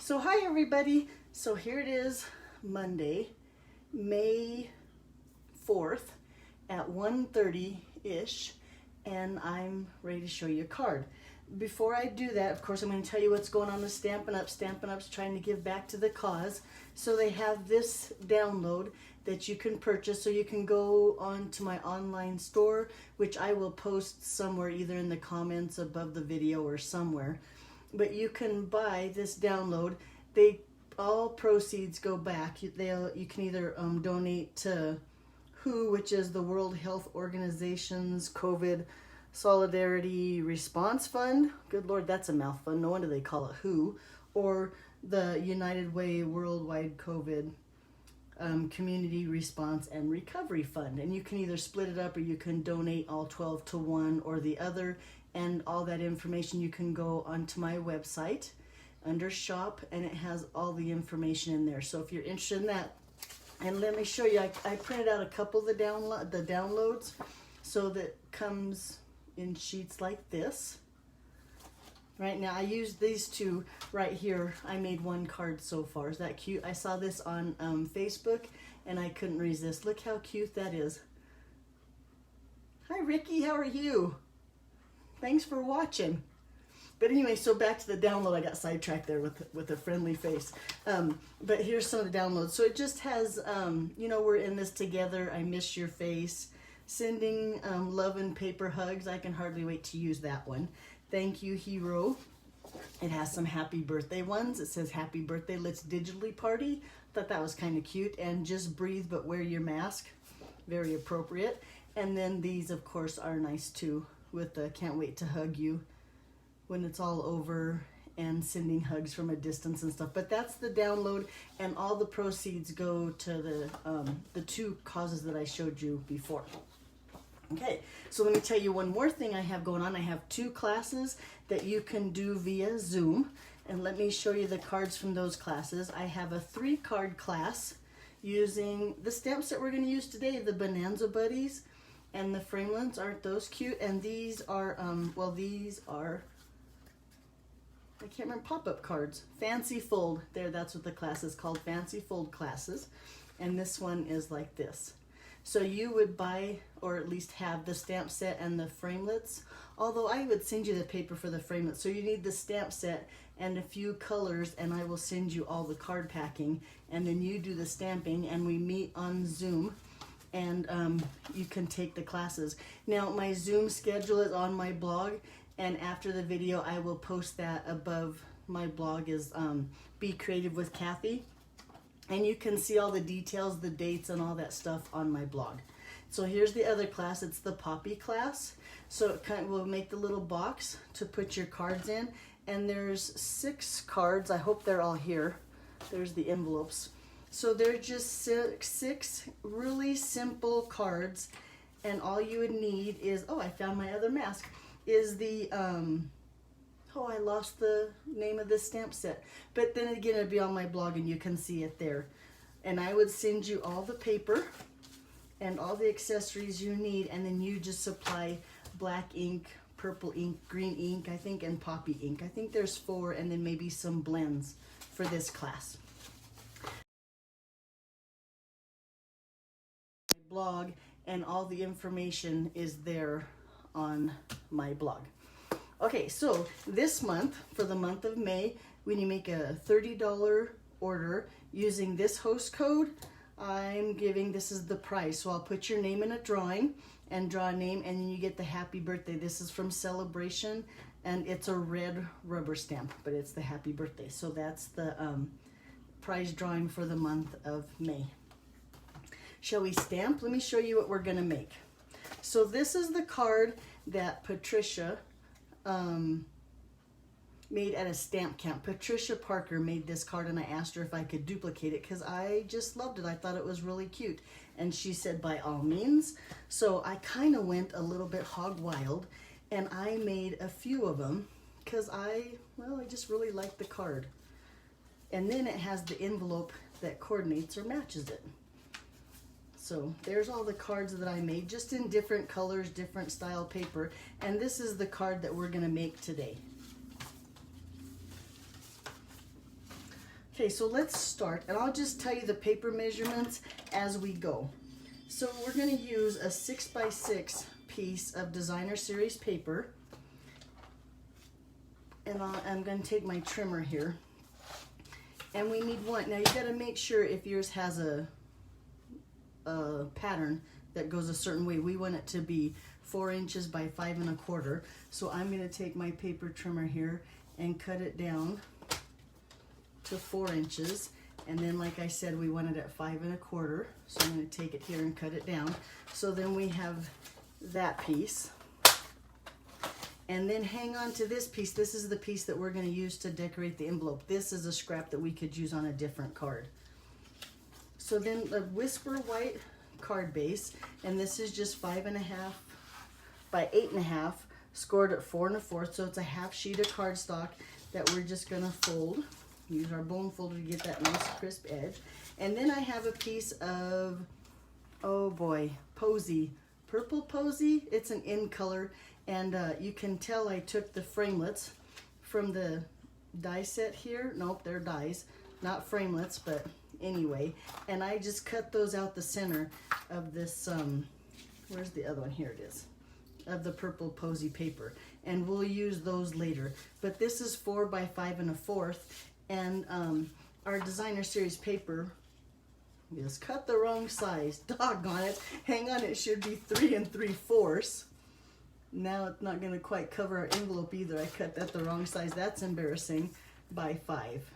So hi everybody. So here it is, Monday, May 4th at 1:30-ish, and I'm ready to show you a card. Before I do that, of course, I'm going to tell you what's going on with Stampin' Up. Stampin' Up's trying to give back to the cause. So they have this download that you can purchase. So you can go on to my online store, which I will post somewhere, either in the comments above the video or somewhere. But you can buy this download. All proceeds go back. You can either donate to WHO, which is the World Health Organization's COVID Solidarity Response Fund. Good Lord, that's a mouthful. No wonder they call it WHO. Or the United Way Worldwide COVID Community Response and Recovery Fund. And you can either split it up or you can donate all 12 to one or the other. And all that information, you can go onto my website under shop, and it has all the information in there. So if you're interested in that, and let me show you, I printed out a couple of the downloads, so that comes in sheets like this. Right now, I used these two right here. I made one card so far. Is that cute? I saw this on Facebook, and I couldn't resist. Look how cute that is. Hi, Ricky. How are you? Thanks for watching. But anyway, so back to the download. I got sidetracked there with a friendly face. But here's some of the downloads. So it just has, we're in this together. I miss your face. Sending love and paper hugs. I can hardly wait to use that one. Thank you, hero. It has some happy birthday ones. It says happy birthday, let's digitally party. Thought that was kind of cute. And just breathe but wear your mask. Very appropriate. And then these, of course, are nice too, with the can't wait to hug you when it's all over, and sending hugs from a distance and stuff. But that's the download, and all the proceeds go to the two causes that I showed you before. Okay, so let me tell you one more thing I have going on. I have 2 classes that you can do via Zoom, and let me show you the cards from those classes. I have a 3-card class using the stamps that we're going to use today, the Bonanza Buddies and the Framelins. Aren't those cute? And these are, these are, I can't remember, pop-up cards. Fancy Fold. There, that's what the class is called, Fancy Fold classes. And this one is like this. So you would buy, or at least have, the stamp set and the framelits. Although I would send you the paper for the framelits. So you need the stamp set and a few colors, and I will send you all the card packing. And then you do the stamping, and we meet on Zoom. And you can take the classes. Now, my Zoom schedule is on my blog, and after the video, I will post that above. My blog is Be Creative with Kathy, and you can see all the details, the dates, and all that stuff on my blog. So here's the other class. It's the Poppy class. So it kind of will make the little box to put your cards in, and there's 6 cards. I hope they're all here. There's the envelopes. So they're just 6 really simple cards, and all you would need is, I found my other mask, is the, I lost the name of this stamp set. But then again, it'll be on my blog and you can see it there. And I would send you all the paper and all the accessories you need, and then you just supply black ink, purple ink, green ink, I think, and poppy ink. I think there's 4, and then maybe some blends for this class. Blog, and all the information is there on my blog. Okay, so this month, for the month of May, when you make a $30 order using this host code, I'm giving, this is the price. So I'll put your name in a drawing and draw a name, and then you get the happy birthday. This is from Celebration, and it's a red rubber stamp, but it's the happy birthday. So that's the prize drawing for the month of May. Shall we stamp? Let me show you what we're going to make. So this is the card that Patricia made at a stamp camp. Patricia Parker made this card, and I asked her if I could duplicate it because I just loved it. I thought it was really cute. And she said, by all means. So I kind of went a little bit hog wild, and I made a few of them because I just really liked the card. And then it has the envelope that coordinates or matches it. So there's all the cards that I made, just in different colors, different style paper. And this is the card that we're going to make today. Okay, so let's start, and I'll just tell you the paper measurements as we go. So we're going to use a 6x6 piece of Designer Series paper, and I'm going to take my trimmer here, and we need one. Now you got to make sure if yours has a pattern that goes a certain way. We want it to be 4 inches by 5 1/4. So I'm going to take my paper trimmer here and cut it down to 4 inches. And then, like I said, we want it at 5 1/4. So I'm going to take it here and cut it down. So then we have that piece. And then hang on to this piece. This is the piece that we're going to use to decorate the envelope. This is a scrap that we could use on a different card. So then the Whisper White card base, and this is just 5 1/2 by 8 1/2, scored at 4 1/4. So it's a half sheet of cardstock that we're just going to fold. Use our bone folder to get that nice crisp edge. And then I have a piece of, oh boy, Posy, purple Posy. It's an in color, and you can tell I took the framelets from the die set here. Nope, they're dies, not framelets, but anyway. And I just cut those out the center of this, where's the other one? Here it is, of the purple Posy paper. And we'll use those later. But this is 4 by 5 1/4. And our Designer Series paper is cut the wrong size. Doggone it. Hang on, it should be 3 3/4. Now it's not going to quite cover our envelope either. I cut that the wrong size. That's embarrassing. By 5.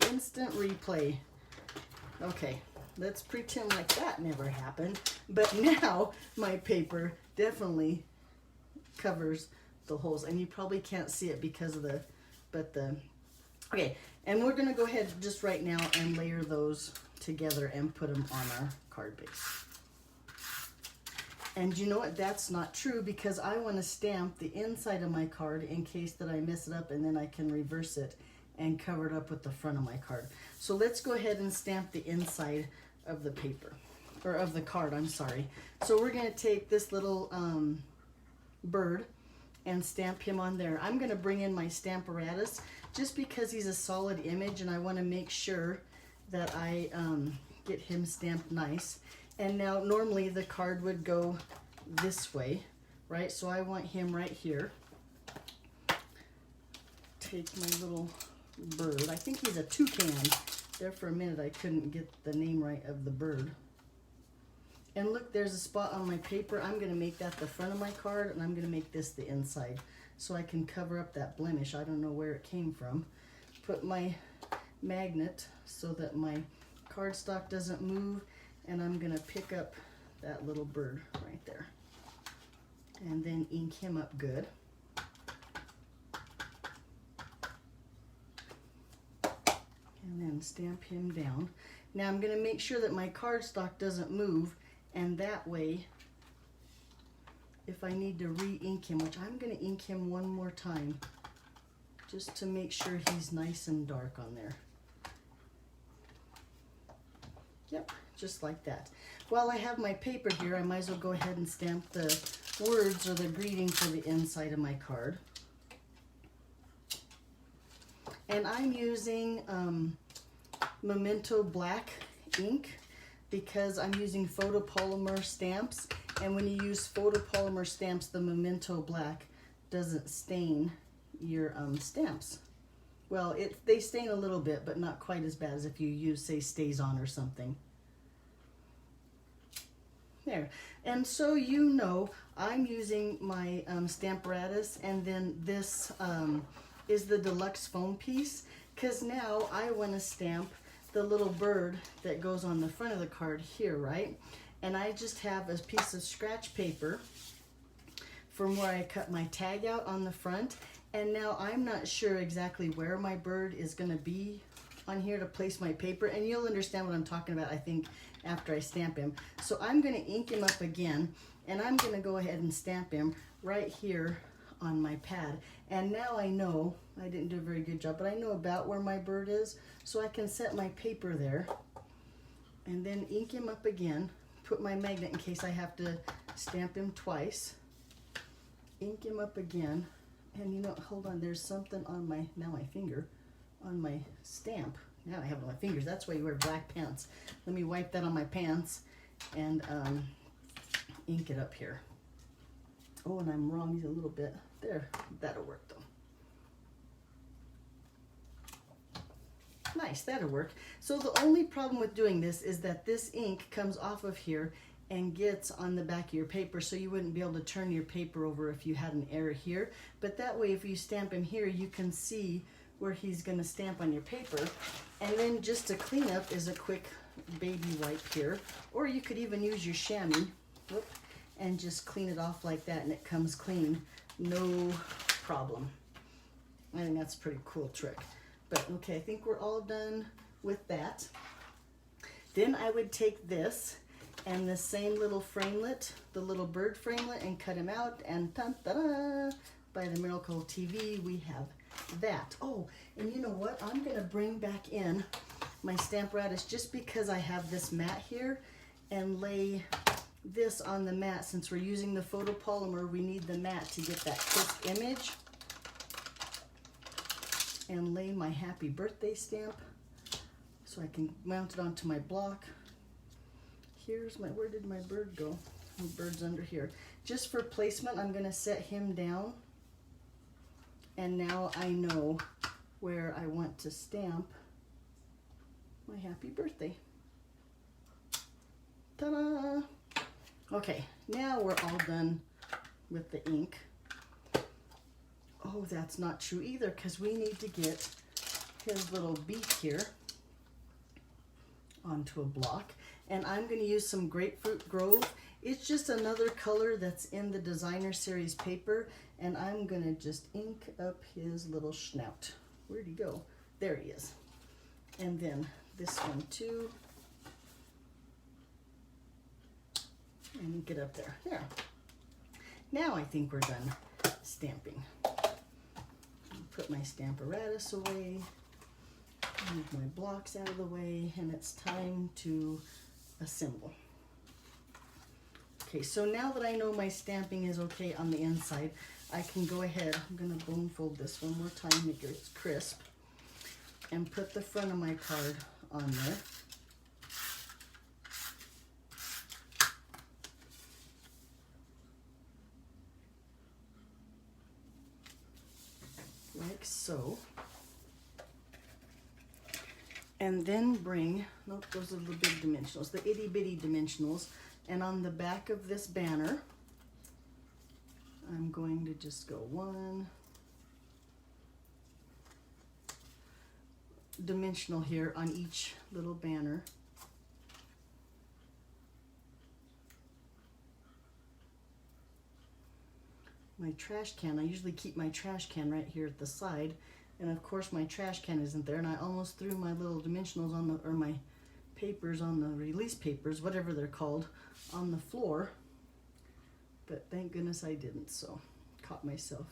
Instant replay. Okay, let's pretend like that never happened. But now my paper definitely covers the holes, and you probably can't see it because of the, okay, and we're going to go ahead just right now and layer those together and put them on our card base. And you know what, that's not true, because I want to stamp the inside of my card in case that I mess it up, and then I can reverse it and cover it up with the front of my card. So let's go ahead and stamp the inside of the paper, or of the card, I'm sorry. So we're going to take this little bird and stamp him on there. I'm going to bring in my Stamparatus just because he's a solid image, and I want to make sure that I get him stamped nice. And now normally the card would go this way, right? So I want him right here. Take my little bird. I think he's a toucan. There for a minute I couldn't get the name right of the bird. And look, there's a spot on my paper. I'm going to make that the front of my card, and I'm going to make this the inside so I can cover up that blemish. I don't know where it came from. Put my magnet so that my cardstock doesn't move, and I'm going to pick up that little bird right there. And then ink him up good. And then stamp him down. Now I'm going to make sure that my cardstock doesn't move, and that way, if I need to re-ink him, which I'm going to ink him one more time, just to make sure he's nice and dark on there. Yep, just like that. While I have my paper here, I might as well go ahead and stamp the words or the greeting for the inside of my card. And I'm using Memento Black ink because I'm using photopolymer stamps, and when you use photopolymer stamps, the Memento Black doesn't stain your stamps. Well, they stain a little bit, but not quite as bad as if you use, say, StazOn or something. There. And so you know, I'm using my Stamparatus, and then this is the deluxe foam piece, because now I want to stamp the little bird that goes on the front of the card here, right? And I just have a piece of scratch paper from where I cut my tag out on the front, and now I'm not sure exactly where my bird is going to be on here to place my paper, and you'll understand what I'm talking about, I think, after I stamp him. So I'm going to ink him up again, and I'm going to go ahead and stamp him right here on my pad. And now I know, I didn't do a very good job, but I know about where my bird is, so I can set my paper there and then ink him up again, put my magnet in case I have to stamp him twice, ink him up again, And you know, hold on, there's something on my, now my finger, on my stamp. Now I have it on my fingers. That's why you wear black pants. Let me wipe that on my pants and ink it up here. Oh, and I'm wrong a little bit. There, that'll work though. Nice, that'll work. So the only problem with doing this is that this ink comes off of here and gets on the back of your paper, so you wouldn't be able to turn your paper over if you had an error here. But that way, if you stamp him here, you can see where he's gonna stamp on your paper. And then just to clean up is a quick baby wipe here, or you could even use your chamois, whoop, and just clean it off like that, and it comes clean, no problem. I think that's a pretty cool trick. But okay, I think we're all done with that. Then I would take this and the same little framelit, the little bird framelit, and cut him out, and ta-da! By the Miracle TV, we have that. Oh, and you know what? I'm gonna bring back in my Stamparatus just because I have this mat here, and lay this on the mat. Since we're using the photopolymer, we need the mat to get that crisp image. And lay my happy birthday stamp so I can mount it onto my block. Here's my, where did my bird go? My bird's under here. Just for placement, I'm gonna set him down. And now I know where I want to stamp my happy birthday. Ta-da! Okay, now we're all done with the ink. Oh, that's not true either, because we need to get his little beak here onto a block. And I'm going to use some Grapefruit Grove. It's just another color that's in the Designer Series paper. And I'm going to just ink up his little snout. Where'd he go? There he is. And then this one too. And ink it up there. There. Now I think we're done stamping. Put my Stamparatus away, move my blocks out of the way, and it's time to assemble. Okay, so now that I know my stamping is okay on the inside, I can go ahead, I'm gonna bone fold this one more time, make sure it's crisp, and put the front of my card on there. Like so. And then bring, nope, those are the big dimensionals, the itty bitty dimensionals. And on the back of this banner, I'm going to just go one dimensional here on each little banner. My trash can, I usually keep my trash can right here at the side, and of course my trash can isn't there, and I almost threw my little dimensionals on the, or my papers on the release papers, whatever they're called, on the floor, but thank goodness I didn't. So caught myself,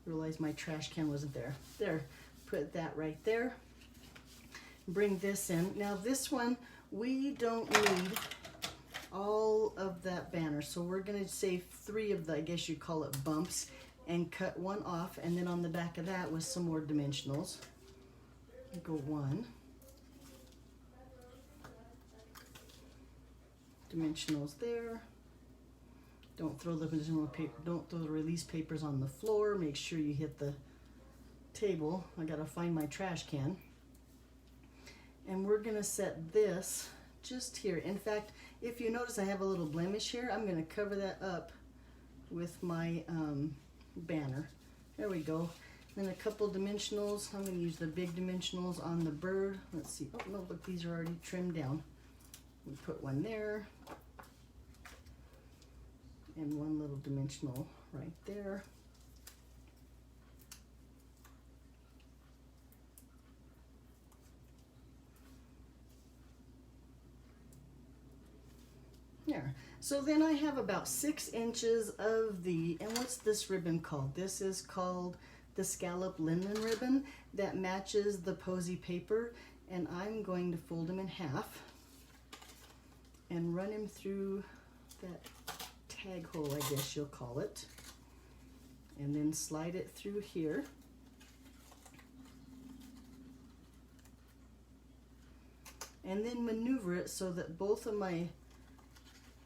realized my trash can wasn't there. There, put that right there. Bring this in. Now this one, we don't need all of that banner, so we're going to save 3 of the, I guess you'd call it bumps, and cut one off, and then on the back of that with some more dimensionals. Go one. Dimensionals there. Don't throw the dimensional paper, don't throw the release papers on the floor. Make sure you hit the table. I gotta find my trash can. And we're gonna set this just here. In fact, if you notice I have a little blemish here, I'm gonna cover that up with my banner. There we go. Then a couple dimensionals. I'm gonna use the big dimensionals on the bird. Let's see. Oh no, look, these are already trimmed down. We put one there. And one little dimensional right there. There. So then I have about 6 inches of the, and what's this ribbon called? This is called the scallop linen ribbon that matches the posy paper, and I'm going to fold him in half and run him through that tag hole, I guess you'll call it. and then slide it through here. And then maneuver it so that both of my,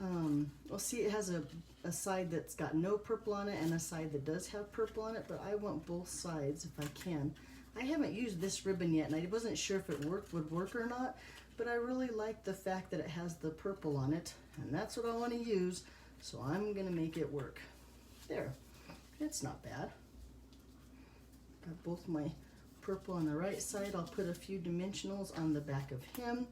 well, see, it has a side that's got no purple on it and a side that does have purple on it, but I want both sides if I can. I haven't used this ribbon yet, and I wasn't sure if it would work or not, but I really like the fact that it has the purple on it, and that's what I want to use, so I'm going to make it work. There, it's not bad. Got both my purple on the right side. I'll put a few dimensionals on the back of him.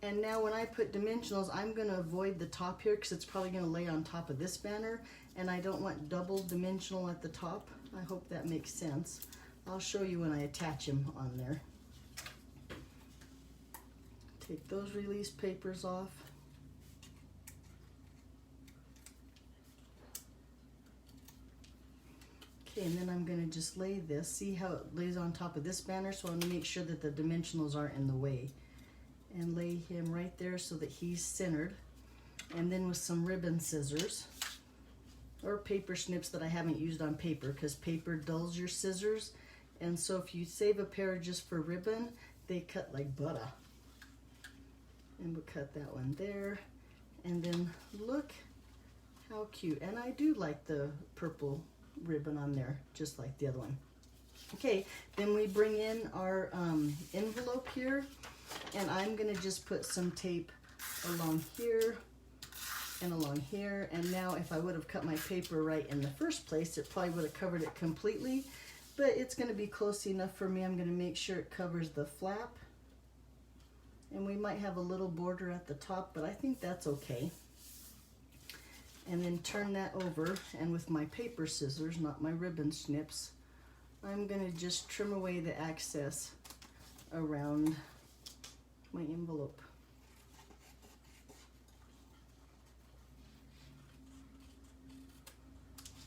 And now when I put dimensionals, I'm going to avoid the top here because it's probably going to lay on top of this banner, and I don't want double dimensional at the top. I hope that makes sense. I'll show you when I attach him on there. Take those release papers off. Okay, and then I'm going to just lay this. See how it lays on top of this banner? So I want to make sure that the dimensionals aren't in the way. And lay him right there so that he's centered. And then with some ribbon scissors, or paper snips that I haven't used on paper, because paper dulls your scissors. And so if you save a pair just for ribbon, they cut like butter. And we'll cut that one there. And then look how cute. And I do like the purple ribbon on there, just like the other one. Okay, then we bring in our envelope here, and I'm gonna just put some tape along here and along here. And now if I would have cut my paper right in the first place, it probably would have covered it completely, but it's gonna be close enough for me. I'm gonna make sure it covers the flap, and we might have a little border at the top, but I think that's okay. And then turn that over, and with my paper scissors, not my ribbon snips, I'm gonna just trim away the excess around my envelope.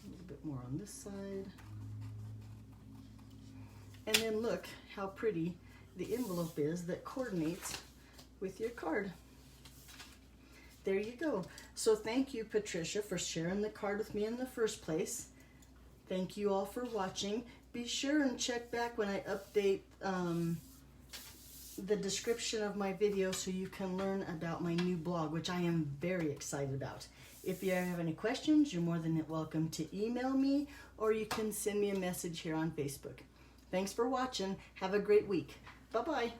A little bit more on this side. And then look how pretty the envelope is that coordinates with your card. There you go. So thank you, Patricia, for sharing the card with me in the first place. Thank you all for watching. Be sure and check back when I update the description of my video so you can learn about my new blog, which I am very excited about. If you have any questions, you're more than welcome to email me, or you can send me a message here on Facebook. Thanks for watching. Have a great week. Bye-bye.